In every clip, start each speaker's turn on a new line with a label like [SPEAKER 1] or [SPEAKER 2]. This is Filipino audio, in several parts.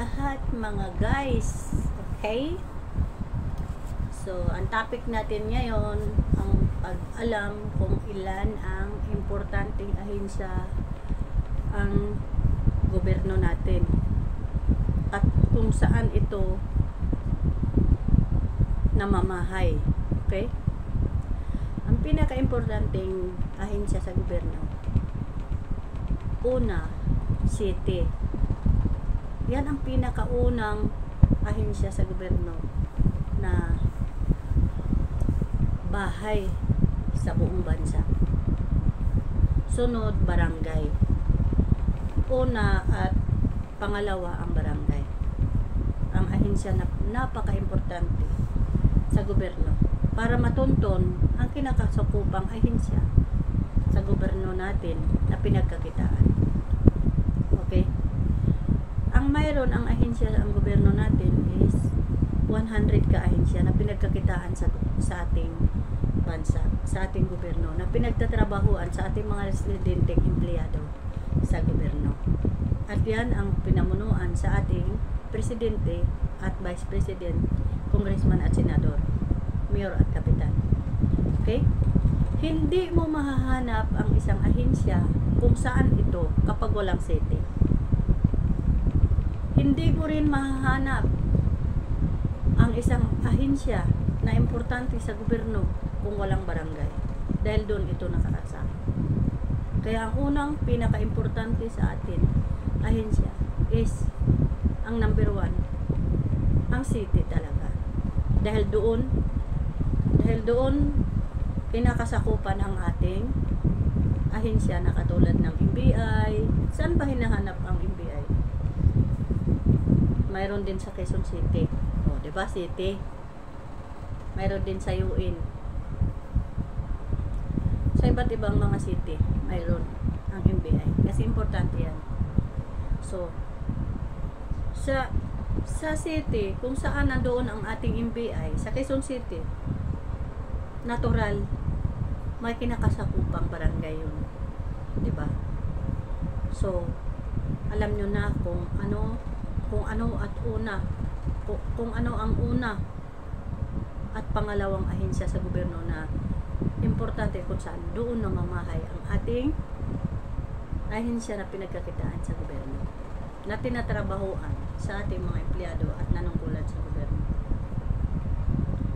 [SPEAKER 1] lahat mga guys. Okay? So, ang topic natin ngayon, ang pag-alam kung ilan ang importanteng ahensya ang gobyerno natin at kung saan ito namamahay. Okay? Ang pinaka-importanteng ahensya sa gobyerno, una, city. Yan ang pinakaunang ahensya sa gobyerno na bahay sa buong bansa. Sunod, barangay. Una at pangalawa ang barangay. Ang ahensya na napaka-importante sa gobyerno para matunton ang kinakasakupang ahensya sa gobyerno natin na pinagkakitaan. Okay? Ang mayroon ang ahensya ang gobyerno natin is 100 ka ahensya na pinagkakitaan sa ating bansa, sa ating gobyerno, na pinagtatrabahuan sa ating mga residenteng empleyado sa gobyerno. At yan ang pinamunuan sa ating presidente at vice president, congressman at senador, mayor at kapitan. Okay? Hindi mo mahahanap ang isang ahensya kung saan ito kapag walang city. Hindi mo rin mahahanap ang isang ahensya na importante sa gobyerno kung walang barangay. Dahil doon ito nakakasama. Kaya ang unang pinaka-importante sa atin ahensya is ang number 1, ang city talaga. Dahil doon kinakasakupan ang ating ahensya na katulad ng NBI. Saan ba hinahanap ang NBI? Mayroon din sa Quezon City. O, diba city? Mayroon din sa UN. Sa iba't ibang mga city, mayroon ang NBI. Kasi importante yan. So, sa city, kung saan nandoon ang ating NBI, sa Quezon City, natural, may kinakasakupang barangay yun. Diba? So, alam nyo na kung ano ang una at pangalawang ahensya sa gobyerno na importante kung saan doon namamahay ang ating ahensya na pinagkakitaan sa gobyerno, na tinatrabahuan sa ating mga empleyado at nanungkulan sa gobyerno.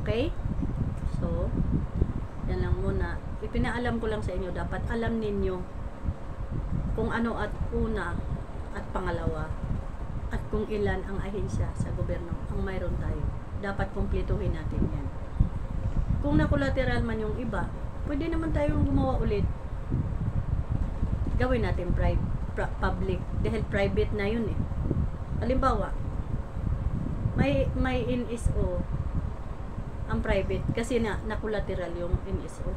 [SPEAKER 1] Okay? So, yan lang muna. Ipinaalam ko lang sa inyo, dapat alam ninyo kung ano at una at pangalawa at kung ilan ang ahensya sa gobyerno ang mayroon tayo. Dapat kumpletuhin natin yan. Kung nakulateral man yung iba, pwede naman tayong gumawa ulit. Gawin natin public. Dahil private na yun eh. Halimbawa, may NSO ang private kasi nakulateral yung NSO.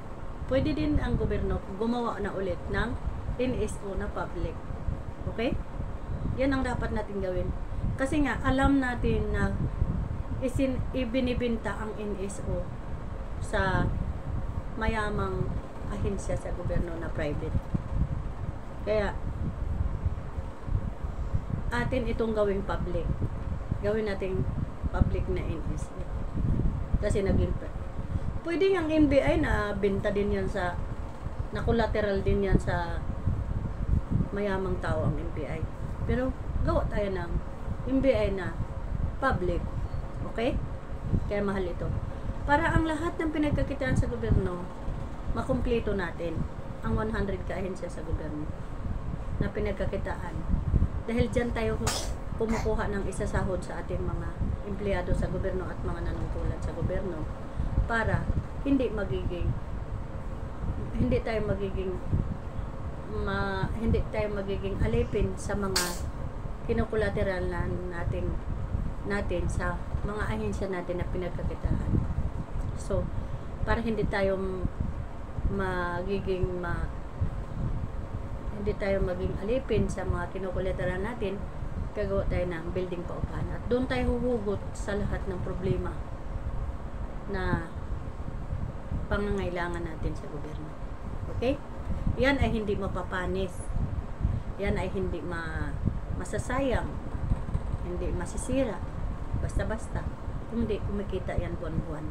[SPEAKER 1] Pwede din ang gobyerno gumawa na ulit ng NSO na public. Okay? Yan ang dapat natin gawin. Kasi nga, alam natin na ibinibinta ang NSO sa mayamang ahensya sa gobyerno na private. Kaya, atin itong gawing public. Gawin natin public na NSO. Kasi naging pwede ang NBI na benta din yan na collateral din yan sa mayamang tao ang NBI. Pero gawa tayo ng NBI na public. Okay? Kaya mahal ito. Para ang lahat ng pinagkakitaan sa gobyerno, makumpleto natin ang 100 ka-ahensya sa gobyerno na pinagkakitaan. Dahil dyan tayo kumukuha ng isasahod sa ating mga empleyado sa gobyerno at mga nanungkulan sa gobyerno para hindi tayo magiging alipin sa mga kinukulateral natin sa mga ahensya natin na pinagkakitaan. So, para hindi tayo maging alipin sa mga kinukulateral natin, gagawa tayo ng building paupahan at doon tayo huhugot sa lahat ng problema na pangangailangan natin sa gobyerno. Okay? Yan ay hindi mapapanis. Yan ay hindi masasayang. hindi masisira basta-basta, kundi kumikita yan buwan-buwan.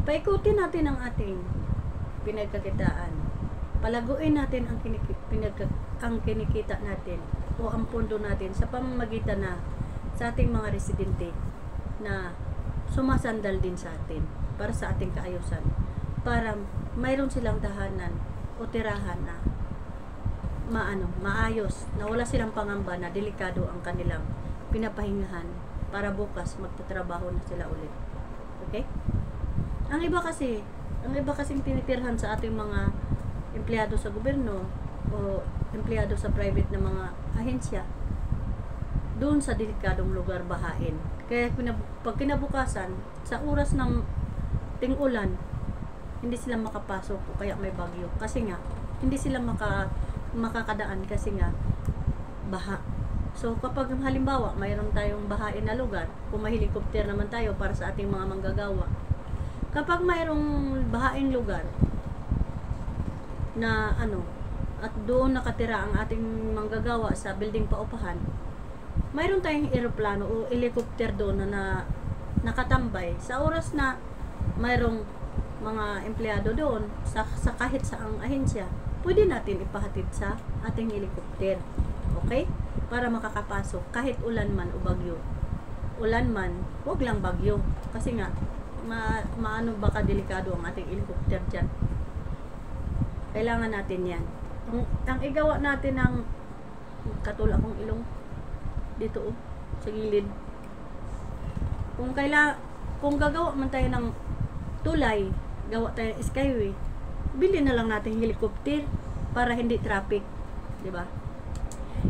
[SPEAKER 1] Paikutin natin ang ating pinagkakitaan. Palaguin natin ang kinikita natin o ang pondo natin sa pamamagitan na sa ating mga residente na sumasandal din sa atin para sa ating kaayusan, para mayroon silang tahanan o tirahan na maayos, na wala silang pangamba na delikado ang kanilang pinapahingahan para bukas magtatrabaho na sila ulit. Okay? Ang iba kasing tinitirhan sa ating mga empleyado sa gobyerno o empleyado sa private na mga ahensya, doon sa delikadong lugar bahain. Kaya pag kinabukasan, sa oras ng ting-ulan, hindi sila makapasok o kaya may bagyo. Kasi nga, hindi sila makakadaan kasi nga baha. So kapag halimbawa mayroon tayong bahain na lugar, kung may helicopter naman tayo para sa ating mga manggagawa, kapag mayroong bahaing lugar na at doon nakatira ang ating manggagawa sa building paupahan, mayroon tayong eroplano o helicopter doon na nakatambay sa oras na mayroong mga empleyado doon sa kahit saang ahensya, pwede natin ipahatid sa ating helicopter. Okay? Para makakapasok kahit ulan man o bagyo. Ulan man, huwag lang bagyo. Kasi nga, baka delikado ang ating helicopter dyan. Kailangan natin yan. Ang igawa natin ng katulad akong ilong dito sa gilid. Kung gagawa man tayo ng tulay, gawa tayo ng skyway, bili na lang natin helicopter para hindi traffic, di ba?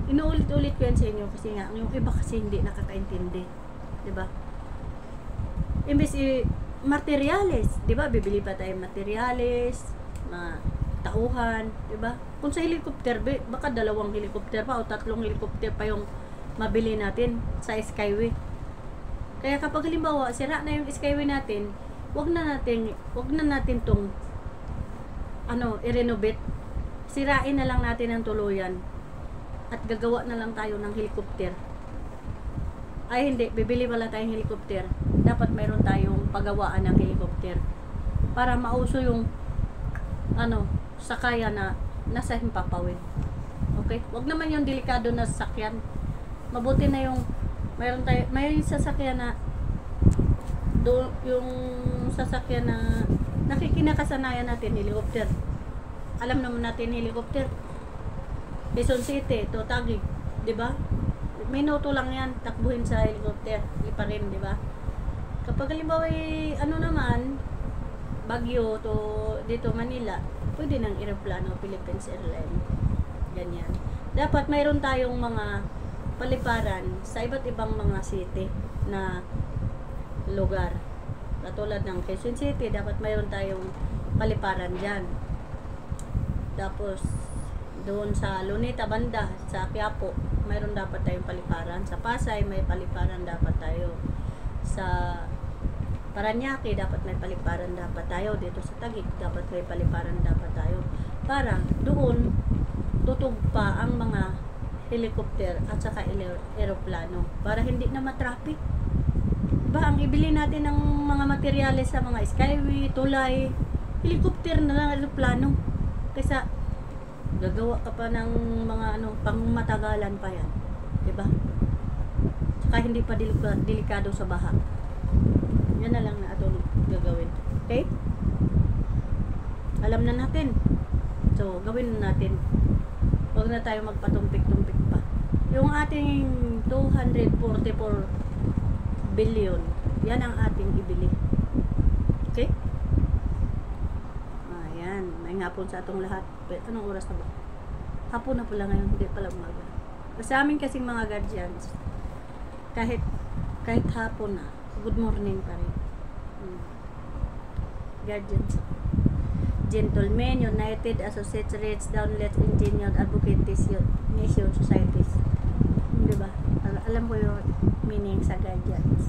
[SPEAKER 1] Inuulit-ulit ko yan sa inyo kasi nga yung iba kasi hindi nakakaintindi, di ba? Imbes materials, di ba? Bibili pa tayo materials, tauhan, di ba? Kung sa helicopter, baka 2 helicopter pa o 3 helicopter pa yung mabili natin sa skyway. Kaya kapag halimbawa sira na yung skyway natin, wag na natin tong i-renovate. Sirain na lang natin ang tuluyan at gagawa na lang tayo ng helicopter. Ay hindi, bibili pala tayong helicopter. Dapat mayroon tayong paggawaan ng helicopter para mauso yung sakaya na nasa himpapawid. Okay? Wag naman yung delikado na sasakyan. Mabuti na yung may sasakyan na yung sasakyan na nakikinakasanayan natin, helicopter. Alam naman natin helicopter. Quezon City to Taguig, 'di ba? Minuto lang 'yan takbuhin sa helicopter, pa rin, 'di ba? Kapag halimbawa naman Baguio to dito Manila, pwede ng eroplano, Philippines Airlines. Ganyan. Dapat mayroon tayong mga paliparan sa iba't ibang mga city na lugar. Katulad ng Quezon City, dapat mayroon tayong paliparan dyan. Tapos, doon sa Luneta banda, sa Quiapo, mayroon dapat tayong paliparan. Sa Pasay, may paliparan dapat tayo. Sa Paranaque, dapat may paliparan dapat tayo. Dito sa Taguig, dapat may paliparan dapat tayo. Para doon, tutug pa ang mga helicopter at saka aeroplano para hindi na matraffic. Diba, ang ibili natin ng mga materyales sa mga skyway, tulay, helicopter na lang, aeroplano. Kaysa gagawa ka pa ng mga pangmatagalan pa yan. Diba? Saka hindi pa delikado sa baha. Yan na lang na atong gagawin. Okay? Alam na natin. So, gawin na natin. Huwag na tayo magpatumpik-tumpik pa. Yung ating 244 billion, yan ang ating ibili. Okay? Ayan. May hapon sa atong lahat. Anong oras na ba? Hapon na pala ngayon. Hindi pala umaga. Sa amin kasing mga guardians, kahit hapon na, good morning pa rin. Guardians. Gentlemen, United Associates, Downlets, Engineer, Advocates, Nation Societies. Diba? Alam ko yung meaning sa guardians.